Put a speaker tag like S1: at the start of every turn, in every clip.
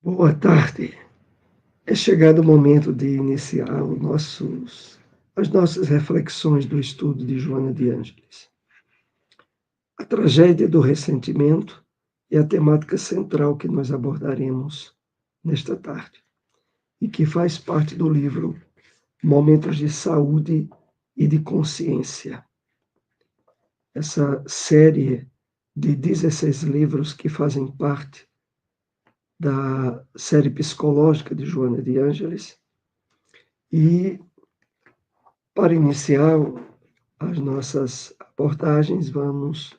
S1: Boa tarde. É chegado o momento de iniciar as nossas reflexões do estudo de Joana de Ângeles. A tragédia do ressentimento é a temática central que nós abordaremos nesta tarde e que faz parte do livro Momentos de Saúde e de Consciência. Essa série de 16 livros que fazem parte da série psicológica de Joana de Ângeles. E, para iniciar as nossas abordagens, vamos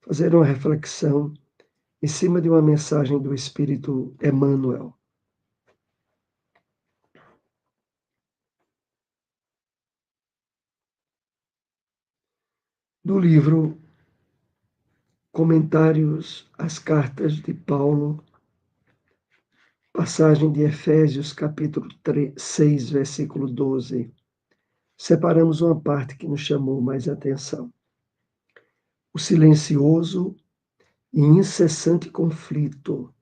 S1: fazer uma reflexão em cima de uma mensagem do Espírito Emmanuel. Do livro Comentários às Cartas de Paulo, passagem de Efésios, capítulo 6, versículo 12. Separamos uma parte que nos chamou mais atenção. O silencioso e incessante conflito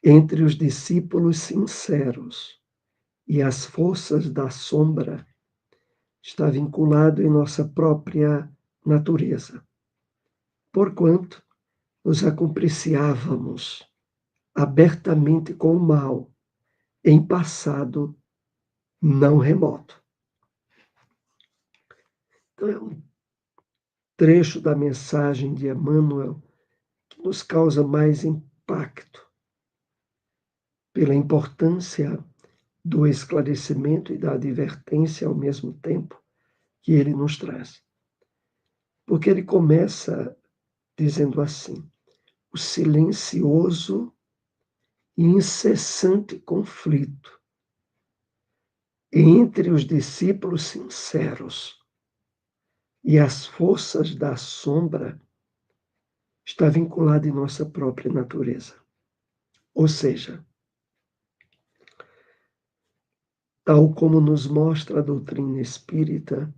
S1: entre os discípulos sinceros e as forças da sombra está vinculado em nossa própria natureza, porquanto nos acompliciávamos abertamente com o mal em passado não remoto. Então, é um trecho da mensagem de Emmanuel que nos causa mais impacto pela importância do esclarecimento e da advertência ao mesmo tempo que ele nos traz. Porque ele começa dizendo assim: o silencioso e incessante conflito entre os discípulos sinceros e as forças da sombra está vinculado em nossa própria natureza. Ou seja, tal como nos mostra a doutrina espírita,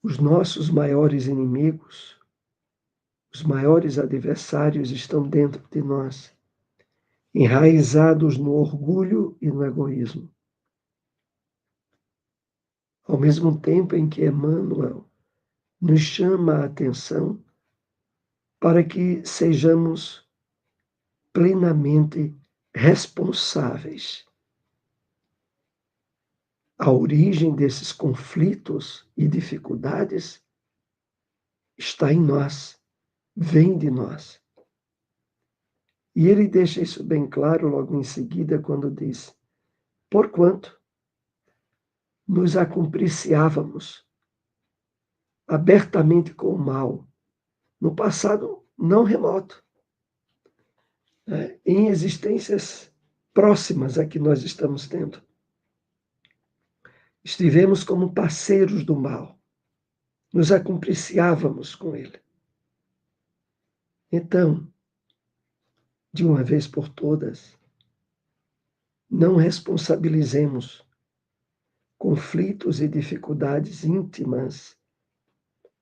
S1: os nossos maiores inimigos, os maiores adversários estão dentro de nós, enraizados no orgulho e no egoísmo. Ao mesmo tempo em que Emmanuel nos chama a atenção para que sejamos plenamente responsáveis. A origem desses conflitos e dificuldades está em nós, vem de nós. E ele deixa isso bem claro logo em seguida quando diz: porquanto nos acompliciávamos abertamente com o mal, no passado não remoto, em existências próximas a que nós estamos tendo. Estivemos como parceiros do mal, nos acompliciávamos com ele. Então, de uma vez por todas, não responsabilizemos conflitos e dificuldades íntimas,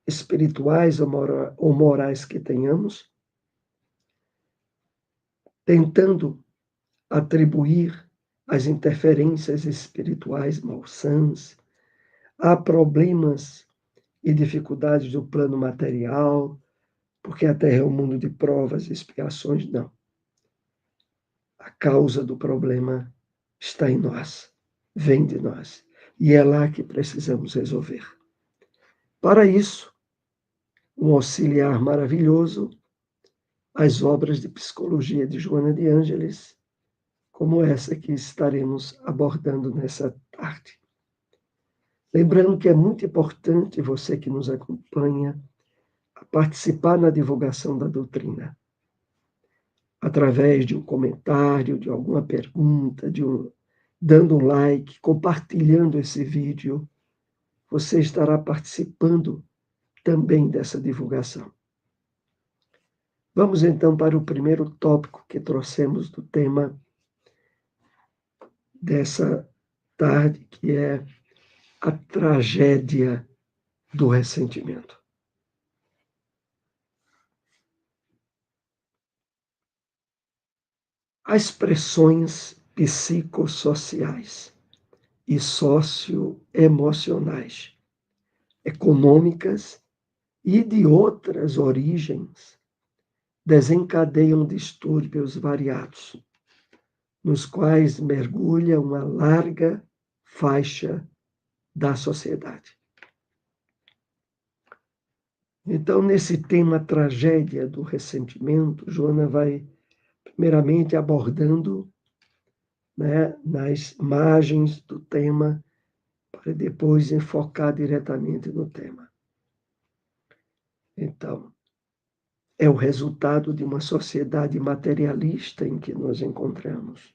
S1: espirituais ou morais que tenhamos, tentando atribuir as interferências espirituais malsãs a problemas e dificuldades do plano material, porque a Terra é um mundo de provas e expiações. Não. A causa do problema está em nós, vem de nós, e é lá que precisamos resolver. Para isso, um auxiliar maravilhoso, as obras de psicologia de Joana de Ângeles, como essa que estaremos abordando nessa tarde. Lembrando que é muito importante você que nos acompanha a participar na divulgação da doutrina, através de um comentário, de alguma pergunta, dando um like, compartilhando esse vídeo, você estará participando também dessa divulgação. Vamos então para o primeiro tópico que trouxemos do tema dessa tarde, que é a tragédia do ressentimento. as pressões psicossociais e socioemocionais, econômicas e de outras origens desencadeiam distúrbios variados, nos quais mergulha uma larga faixa da sociedade. Então, nesse tema tragédia do ressentimento, Joana vai primeiramente abordando, né, nas margens do tema, para depois enfocar diretamente no tema. Então, é o resultado de uma sociedade materialista em que nos encontramos,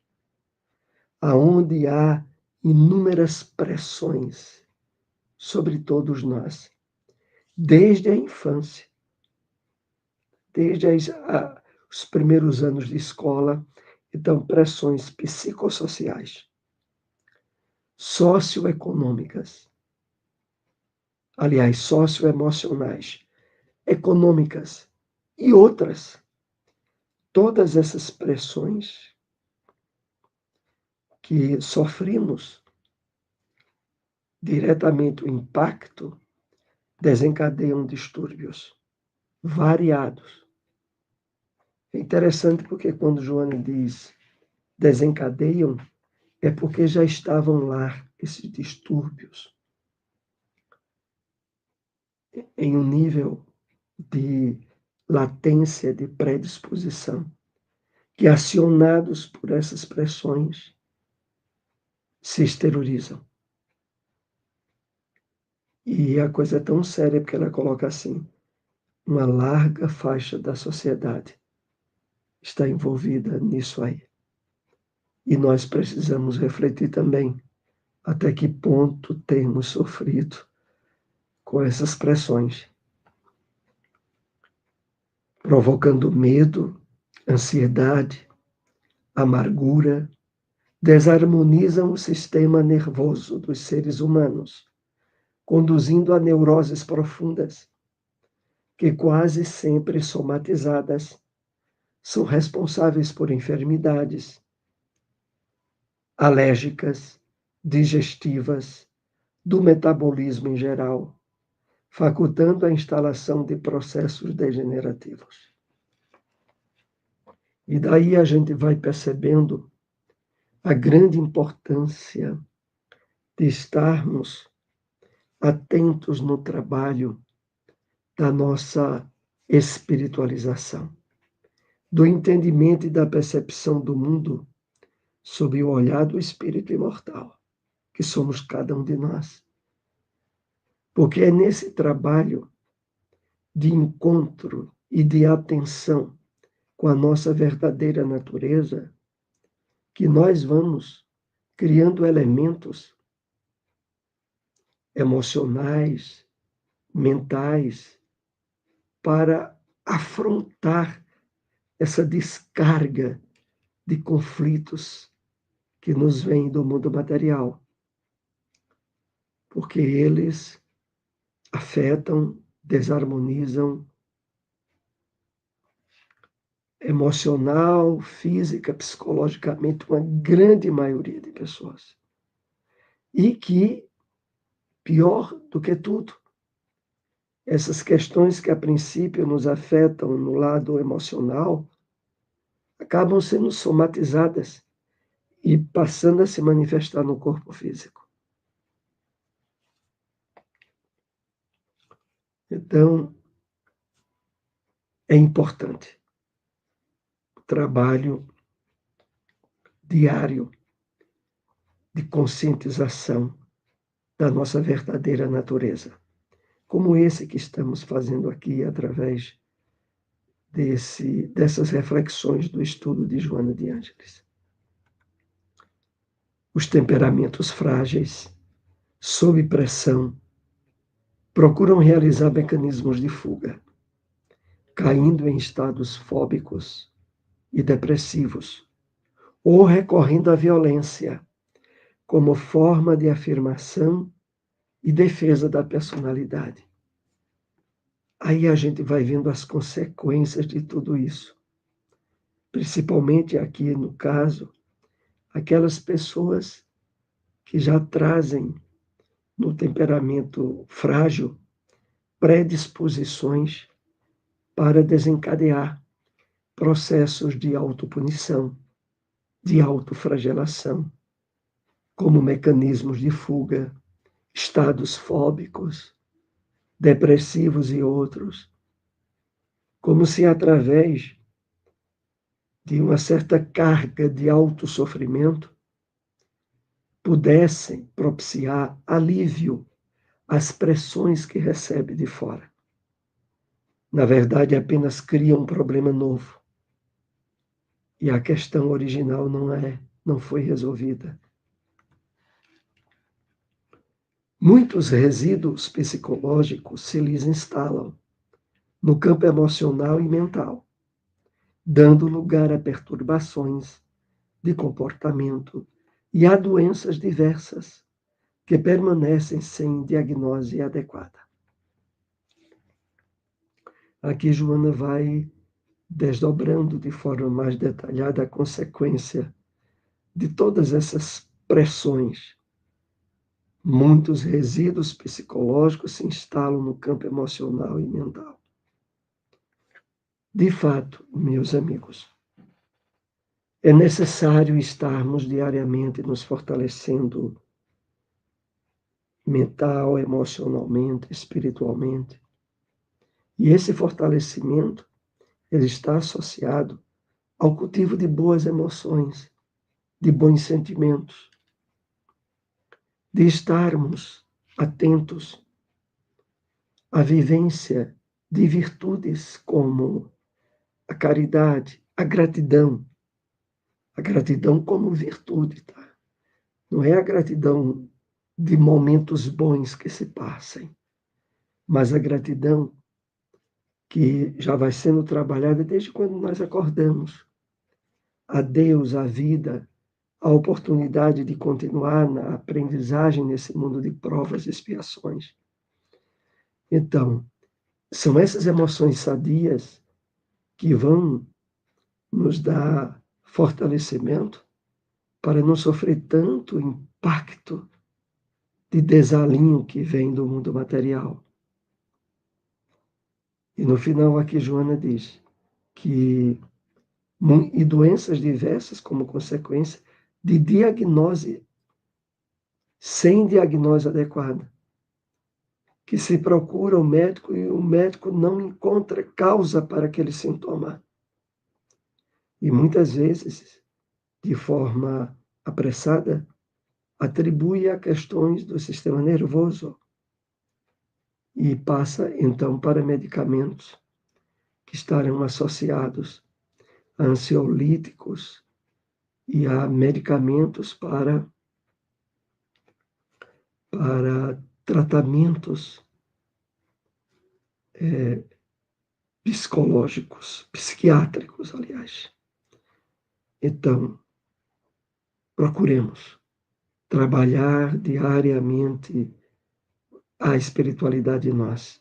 S1: aonde há inúmeras pressões sobre todos nós, desde a infância, desde os primeiros anos de escola. Então, pressões psicossociais, socioeconômicas, aliás, socioemocionais, econômicas e outras. Todas essas pressões que sofrimos diretamente o impacto desencadeiam distúrbios variados. É interessante porque quando Joana diz desencadeiam, é porque já estavam lá esses distúrbios em um nível de latência, de predisposição, que acionados por essas pressões se exteriorizam. E a coisa é tão séria porque ela coloca assim: uma larga faixa da sociedade está envolvida nisso aí. E nós precisamos refletir também até que ponto temos sofrido com essas pressões, provocando medo, ansiedade, amargura, desarmonizam o sistema nervoso dos seres humanos, conduzindo a neuroses profundas, que quase sempre somatizadas são responsáveis por enfermidades alérgicas, digestivas, do metabolismo em geral, facultando a instalação de processos degenerativos. E daí a gente vai percebendo a grande importância de estarmos atentos no trabalho da nossa espiritualização, do entendimento e da percepção do mundo sob o olhar do espírito imortal, que somos cada um de nós. Porque é nesse trabalho de encontro e de atenção com a nossa verdadeira natureza que nós vamos criando elementos emocionais, mentais, para afrontar essa descarga de conflitos que nos vêm do mundo material, porque eles afetam, desarmonizam emocional, física, psicologicamente uma grande maioria de pessoas. E que, pior do que tudo, essas questões que a princípio nos afetam no lado emocional acabam sendo somatizadas e passando a se manifestar no corpo físico. Então, é importante o trabalho diário de conscientização da nossa verdadeira natureza, como esse que estamos fazendo aqui através dessas reflexões do estudo de Joana de Ângeles. Os temperamentos frágeis, sob pressão, procuram realizar mecanismos de fuga, caindo em estados fóbicos e depressivos, ou recorrendo à violência como forma de afirmação e defesa da personalidade. Aí a gente vai vendo as consequências de tudo isso. principalmente aqui no caso, aquelas pessoas que já trazem no temperamento frágil predisposições para desencadear processos de autopunição, de autoflagelação, como mecanismos de fuga, estados fóbicos, depressivos e outros, como se através de uma certa carga de autossofrimento pudessem propiciar alívio às pressões que recebe de fora. Na verdade, apenas cria um problema novo. E a questão original não foi resolvida. Muitos resíduos psicológicos se lhes instalam no campo emocional e mental, dando lugar a perturbações de comportamento e a doenças diversas que permanecem sem diagnose adequada. Aqui Joana vai desdobrando de forma mais detalhada a consequência de todas essas pressões. Muitos resíduos psicológicos se instalam no campo emocional e mental. De fato, meus amigos, é necessário estarmos diariamente nos fortalecendo mental, emocionalmente, espiritualmente. E esse fortalecimento, ele está associado ao cultivo de boas emoções, de bons sentimentos, de estarmos atentos à vivência de virtudes como a caridade, a gratidão como virtude, tá? Não é a gratidão de momentos bons que se passem, mas a gratidão que já vai sendo trabalhada desde quando nós acordamos. A Deus, a vida, a oportunidade de continuar na aprendizagem nesse mundo de provas e expiações. Então, são essas emoções sadias que vão nos dar fortalecimento para não sofrer tanto impacto de desalinho que vem do mundo material. E no final aqui Joana diz que e doenças diversas como consequência de diagnose sem diagnose adequada, que se procura o médico e o médico não encontra causa para aquele sintoma. E muitas vezes, de forma apressada, atribui a questões do sistema nervoso e passa então para medicamentos que estarão associados a ansiolíticos e a medicamentos para tratamentos psicológicos, psiquiátricos, aliás. Então, procuremos trabalhar diariamente a espiritualidade em nós.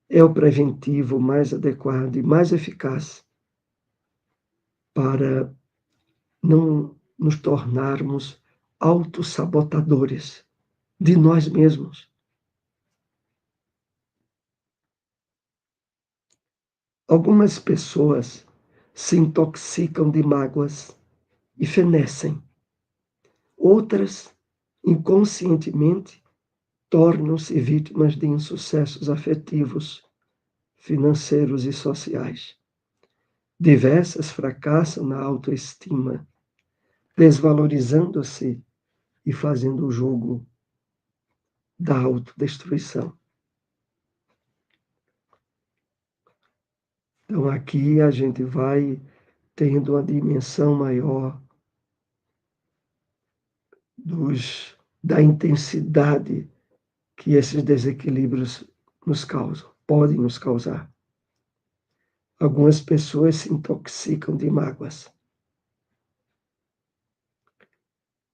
S1: É o preventivo mais adequado e mais eficaz para não nos tornarmos autossabotadores de nós mesmos. Algumas pessoas se intoxicam de mágoas e fenecem. Outras, inconscientemente, tornam-se vítimas de insucessos afetivos, financeiros e sociais. Diversas fracassam na autoestima, desvalorizando-se e fazendo o jogo da autodestruição. Então, aqui a gente vai tendo uma dimensão maior da intensidade que esses desequilíbrios nos causam, podem nos causar. Algumas pessoas se intoxicam de mágoas,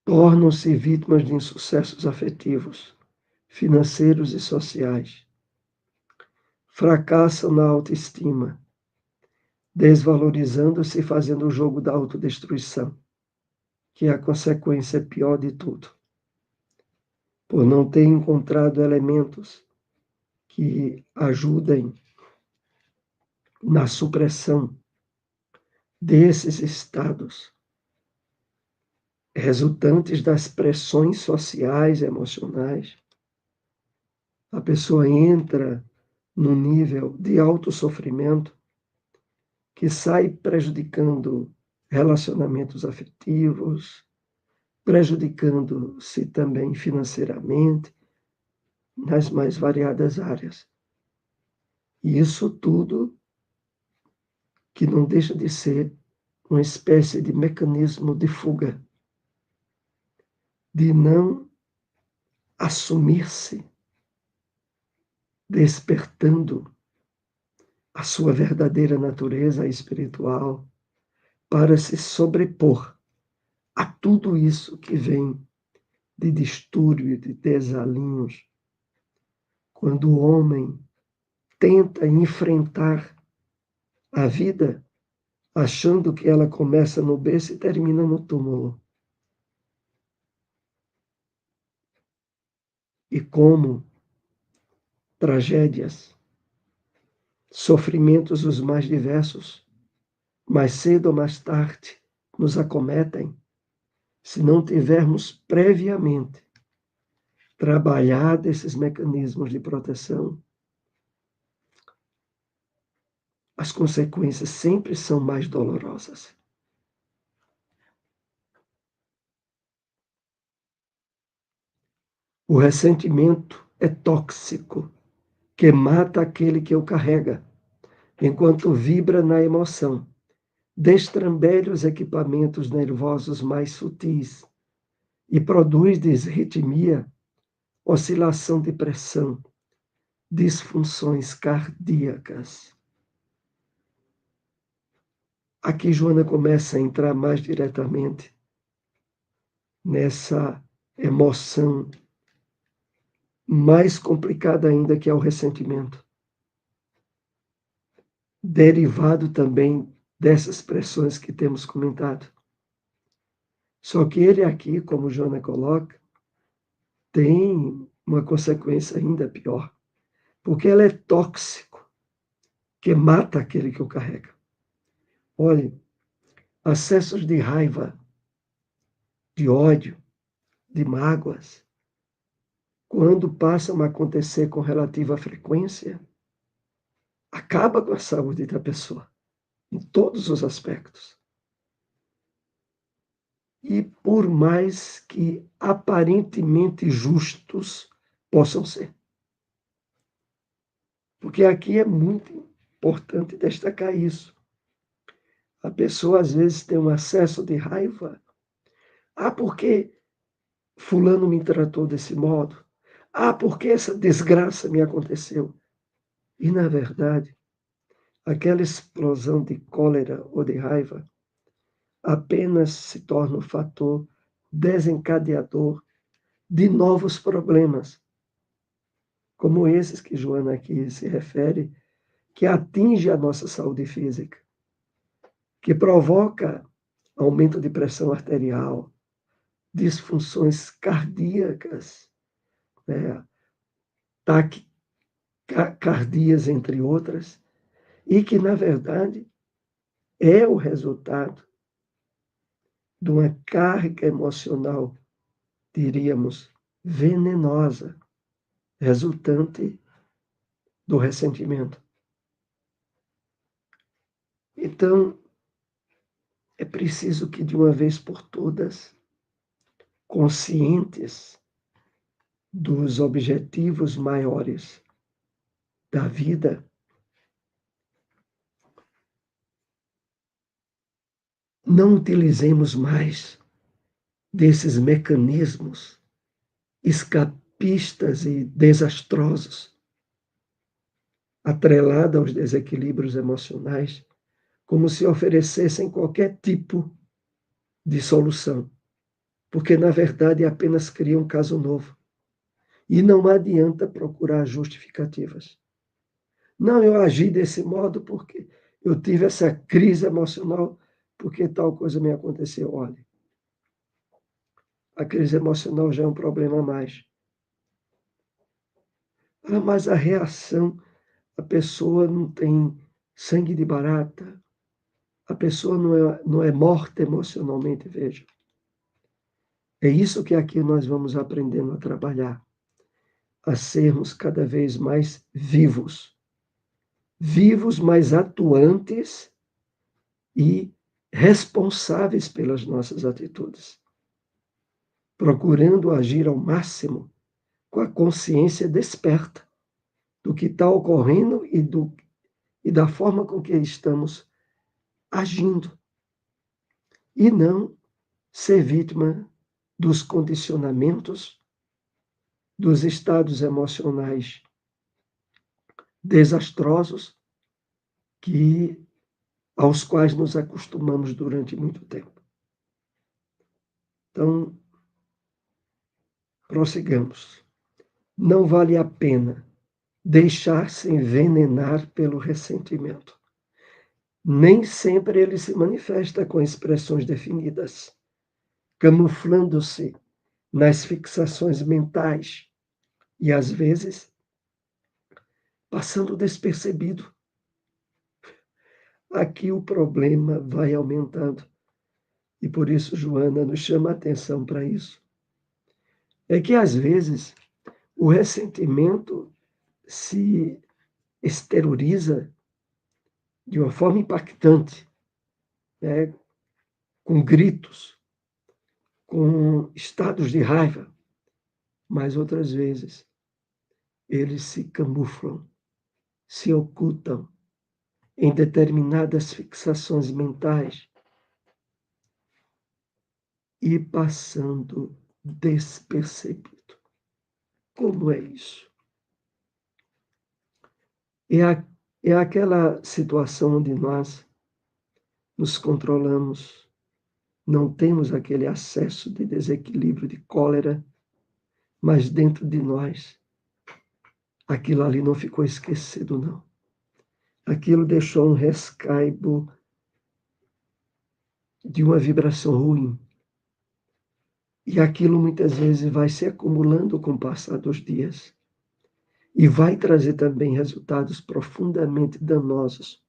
S1: tornam-se vítimas de insucessos afetivos, financeiros e sociais, fracassam na autoestima, desvalorizando-se e fazendo o jogo da autodestruição, que é a consequência pior de tudo, por não ter encontrado elementos que ajudem na supressão desses estados resultantes das pressões sociais e emocionais. A pessoa entra num nível de autossofrimento que sai prejudicando relacionamentos afetivos, prejudicando-se também financeiramente, nas mais variadas áreas. E isso tudo que não deixa de ser uma espécie de mecanismo de fuga, de não assumir-se, despertando a sua verdadeira natureza espiritual para se sobrepor a tudo isso que vem de distúrbio, de desalinhos. Quando o homem tenta enfrentar a vida achando que ela começa no berço e termina no túmulo. E como tragédias, sofrimentos os mais diversos, mais cedo ou mais tarde, nos acometem, se não tivermos previamente trabalhado esses mecanismos de proteção, as consequências sempre são mais dolorosas. O ressentimento é tóxico, que mata aquele que o carrega, enquanto vibra na emoção, destrambelha os equipamentos nervosos mais sutis e produz disritmia, oscilação de pressão, disfunções cardíacas. Aqui Joana começa a entrar mais diretamente nessa emoção mais complicada ainda, que é o ressentimento, derivado também dessas pressões que temos comentado. Só que ele aqui, como Joana coloca, tem uma consequência ainda pior, porque ele é tóxico, que mata aquele que o carrega. Olhe, acessos de raiva, de ódio, de mágoas, quando passam a acontecer com relativa frequência, acaba com a saúde da pessoa, em todos os aspectos. E por mais que aparentemente justos possam ser. Porque aqui é muito importante destacar isso. A pessoa às vezes tem um acesso de raiva. Ah, porque fulano me tratou desse modo? Ah, porque essa desgraça me aconteceu? E, na verdade, aquela explosão de cólera ou de raiva apenas se torna um fator desencadeador de novos problemas, como esses que Joana aqui se refere, que atinge a nossa saúde física, que provoca aumento de pressão arterial, disfunções cardíacas, né, taquicardias, entre outras, e que, na verdade, é o resultado de uma carga emocional, diríamos, venenosa, resultante do ressentimento. Então, é preciso que, de uma vez por todas, conscientes dos objetivos maiores da vida, não utilizemos mais desses mecanismos escapistas e desastrosos, atrelada aos desequilíbrios emocionais, como se oferecessem qualquer tipo de solução, porque na verdade apenas cria um caso novo. E não adianta procurar justificativas. Não, eu agi desse modo porque eu tive essa crise emocional porque tal coisa me aconteceu. Olha, a crise emocional já é um problema a mais. Ah, mas a reação, a pessoa não tem sangue de barata, a pessoa não é morta emocionalmente, veja. É isso que aqui nós vamos aprendendo a trabalhar, a sermos cada vez mais vivos. Vivos, mais atuantes e responsáveis pelas nossas atitudes, procurando agir ao máximo com a consciência desperta do que está ocorrendo e da forma com que estamos agindo, e não ser vítima dos condicionamentos, dos estados emocionais desastrosos aos quais nos acostumamos durante muito tempo. Então, prossigamos. Não vale a pena deixar-se envenenar pelo ressentimento. Nem sempre ele se manifesta com expressões definidas, camuflando-se nas fixações mentais e, às vezes, passando despercebido. Aqui o problema vai aumentando. E por isso Joana nos chama a atenção para isso. É que, às vezes, o ressentimento se exterioriza de uma forma impactante, né? Com gritos, com estados de raiva, mas outras vezes eles se camuflam, se ocultam em determinadas fixações mentais e passando despercebido. Como é isso? É aquela situação onde nós nos controlamos, não temos aquele acesso de desequilíbrio, de cólera, mas dentro de nós, aquilo ali não ficou esquecido, não. Aquilo deixou um rescaibo de uma vibração ruim. E aquilo muitas vezes vai se acumulando com o passar dos dias. E vai trazer também resultados profundamente danosos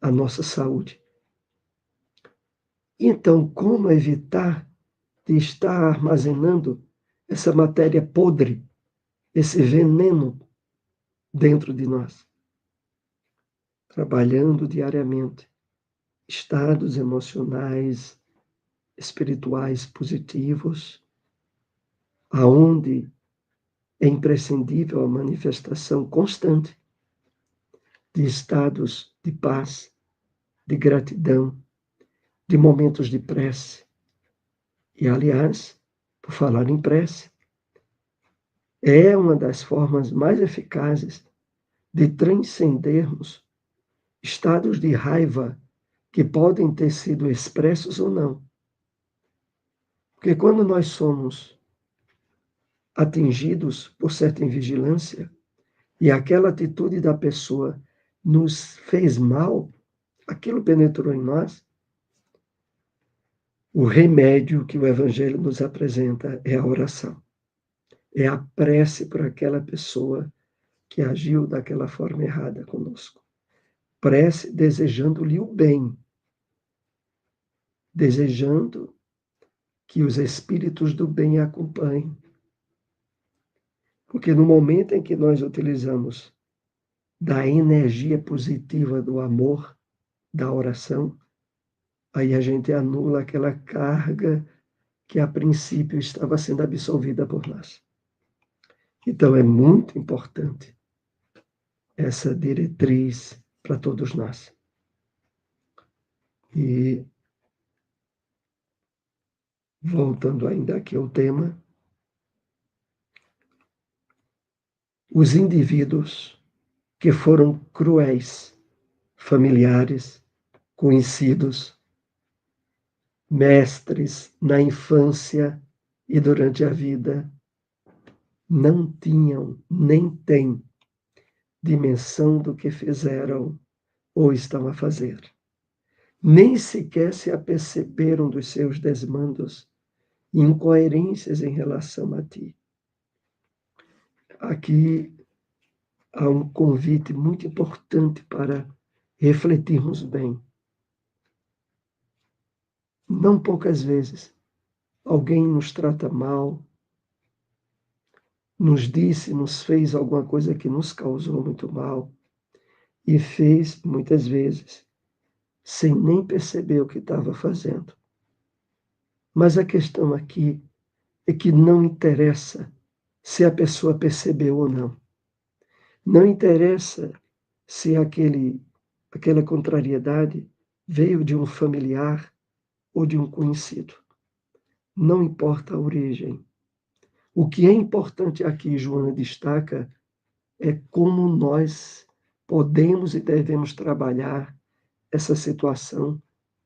S1: à nossa saúde. Então, como evitar de estar armazenando essa matéria podre, esse veneno dentro de nós? Trabalhando diariamente estados emocionais, espirituais positivos, aonde é imprescindível a manifestação constante de estados de paz, de gratidão, de momentos de prece. E, aliás, por falar em prece, é uma das formas mais eficazes de transcendermos estados de raiva que podem ter sido expressos ou não. Porque quando nós somos atingidos por certa invigilância e aquela atitude da pessoa nos fez mal, aquilo penetrou em nós, o remédio que o Evangelho nos apresenta é a oração. É a prece por aquela pessoa que agiu daquela forma errada conosco. Prece desejando-lhe o bem, desejando que os espíritos do bem a acompanhem. Porque no momento em que nós utilizamos da energia positiva do amor, da oração, aí a gente anula aquela carga que a princípio estava sendo absorvida por nós. Então é muito importante essa diretriz para todos nós. E voltando ainda aqui ao tema, os indivíduos que foram cruéis, familiares, conhecidos, mestres na infância e durante a vida, não tinham nem têm dimensão do que fizeram ou estão a fazer. Nem sequer se aperceberam dos seus desmandos e incoerências em relação a ti. Aqui há um convite muito importante para refletirmos bem. Não poucas vezes alguém nos trata mal, nos fez alguma coisa que nos causou muito mal, e fez muitas vezes sem nem perceber o que estava fazendo. Mas a questão aqui é que não interessa se a pessoa percebeu ou não. Não interessa se aquela contrariedade veio de um familiar ou de um conhecido. Não importa a origem. O que é importante aqui, Joana destaca, é como nós podemos e devemos trabalhar essa situação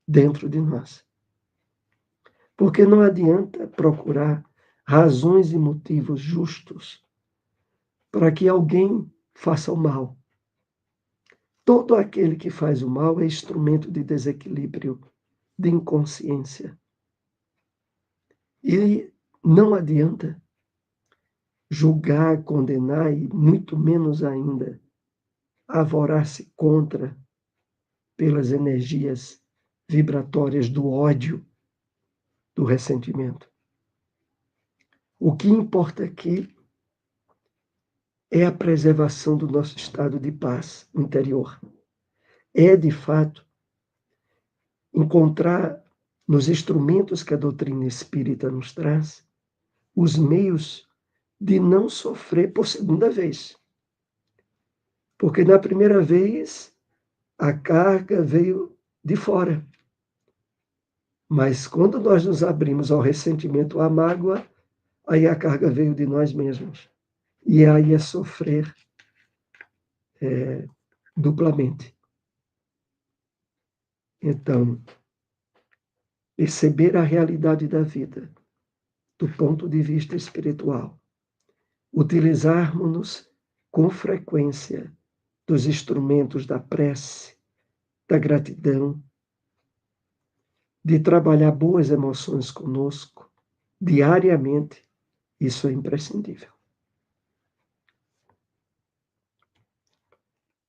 S1: dentro de nós. Porque não adianta procurar razões e motivos justos para que alguém faça o mal. Todo aquele que faz o mal é instrumento de desequilíbrio, de inconsciência. E não adianta julgar, condenar e muito menos ainda arvorar-se contra pelas energias vibratórias do ódio, do ressentimento. O que importa aqui é a preservação do nosso estado de paz interior. É, de fato, encontrar nos instrumentos que a doutrina espírita nos traz os meios de não sofrer por segunda vez. Porque na primeira vez a carga veio de fora. Mas quando nós nos abrimos ao ressentimento, à mágoa, aí a carga veio de nós mesmos. E aí é sofrer duplamente. Então, perceber a realidade da vida do ponto de vista espiritual, utilizarmos-nos com frequência dos instrumentos da prece, da gratidão, de trabalhar boas emoções conosco diariamente, isso é imprescindível.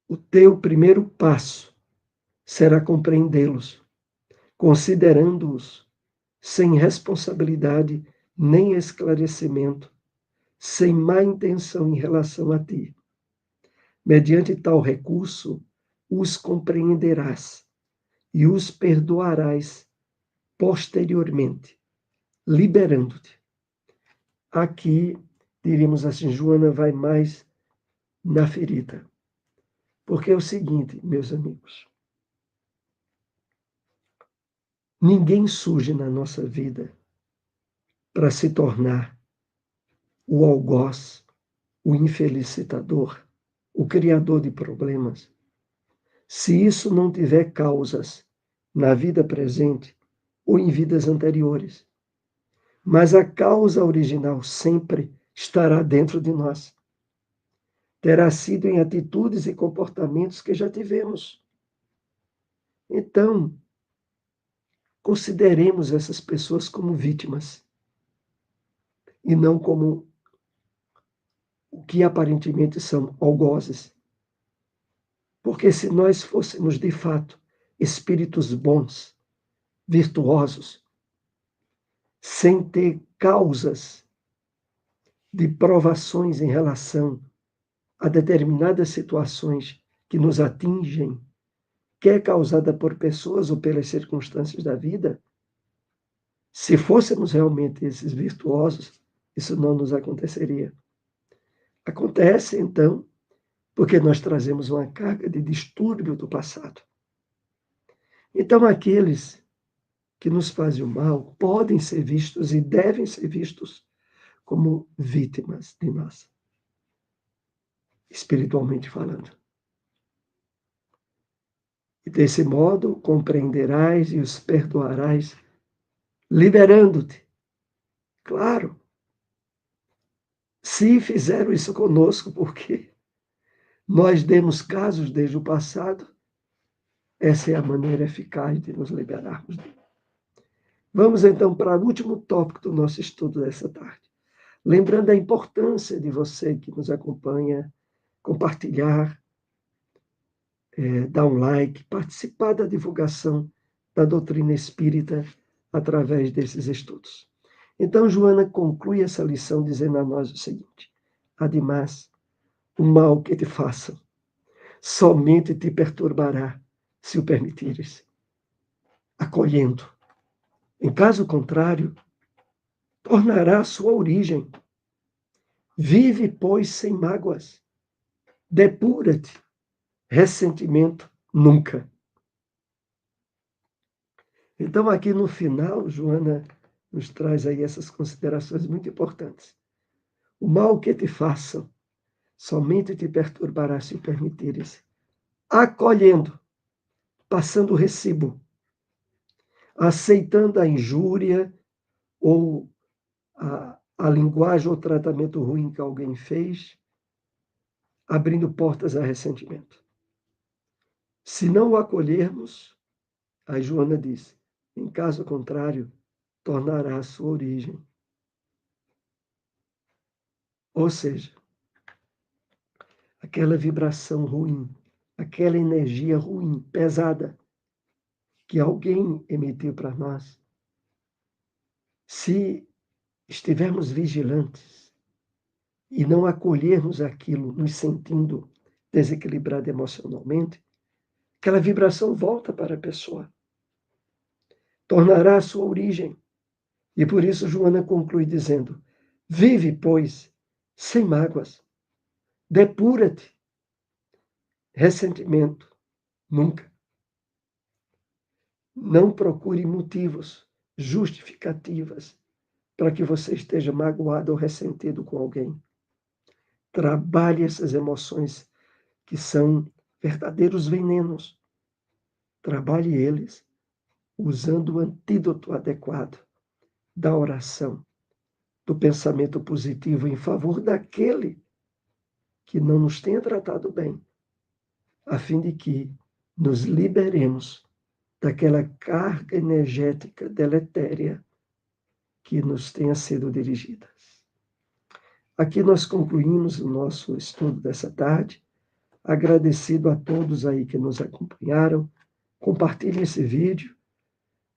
S1: O teu primeiro passo será compreendê-los, considerando-os sem responsabilidade nem esclarecimento, sem má intenção em relação a ti. Mediante tal recurso, os compreenderás e os perdoarás posteriormente, liberando-te. Aqui, diríamos assim, Joana vai mais na ferida. Porque é o seguinte, meus amigos, ninguém surge na nossa vida para se tornar o algoz, o infelicitador, o criador de problemas, se isso não tiver causas na vida presente ou em vidas anteriores. Mas a causa original sempre estará dentro de nós. Terá sido em atitudes e comportamentos que já tivemos. Então, consideremos essas pessoas como vítimas e não como o que aparentemente são algozes. Porque se nós fôssemos, de fato, espíritos bons, virtuosos, sem ter causas de provações em relação a determinadas situações que nos atingem, quer causada por pessoas ou pelas circunstâncias da vida, se fôssemos realmente esses virtuosos, isso não nos aconteceria. Acontece, então, porque nós trazemos uma carga de distúrbio do passado. Então, aqueles que nos fazem o mal podem ser vistos e devem ser vistos como vítimas de nós, espiritualmente falando. E desse modo compreenderás e os perdoarás, liberando-te. Claro, se fizeram isso conosco, porque nós demos casos desde o passado Essa é a maneira eficaz de nos liberarmos dele. Vamos então para o último tópico do nosso estudo dessa tarde. Lembrando a importância de você que nos acompanha, compartilhar, dar um like, participar da divulgação da doutrina espírita através desses estudos. Então, Joana conclui essa lição dizendo a nós o seguinte: ademais, o mal que te façam somente te perturbará, se o permitires, acolhendo. Em caso contrário, tornará a sua origem. Vive, pois, sem mágoas. Depura-te. Ressentimento, nunca. Então, aqui no final, Joana nos traz aí essas considerações muito importantes. O mal que te façam somente te perturbará se o permitires. Acolhendo, passando o recibo, aceitando a injúria ou a linguagem ou tratamento ruim que alguém fez, abrindo portas a ressentimento. Se não o acolhermos, a Joana diz, em caso contrário, tornará a sua origem. Ou seja, aquela vibração ruim, aquela energia ruim, pesada, que alguém emitiu para nós, se estivermos vigilantes e não acolhermos aquilo, nos sentindo desequilibrado emocionalmente, aquela vibração volta para a pessoa, tornará a sua origem. E por isso Joana conclui dizendo: vive, pois, sem mágoas, depura-te, ressentimento, nunca. Não procure motivos, justificativas para que você esteja magoado ou ressentido com alguém. Trabalhe essas emoções que são verdadeiros venenos. Trabalhe eles usando o antídoto adequado da oração, do pensamento positivo em favor daquele que não nos tenha tratado bem, a fim de que nos liberemos daquela carga energética deletéria que nos tenha sido dirigida. Aqui nós concluímos o nosso estudo dessa tarde, agradecido a todos aí que nos acompanharam. Compartilhem esse vídeo,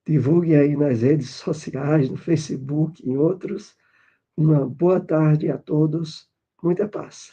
S1: divulguem aí nas redes sociais, no Facebook e em outros. Uma boa tarde a todos, muita paz.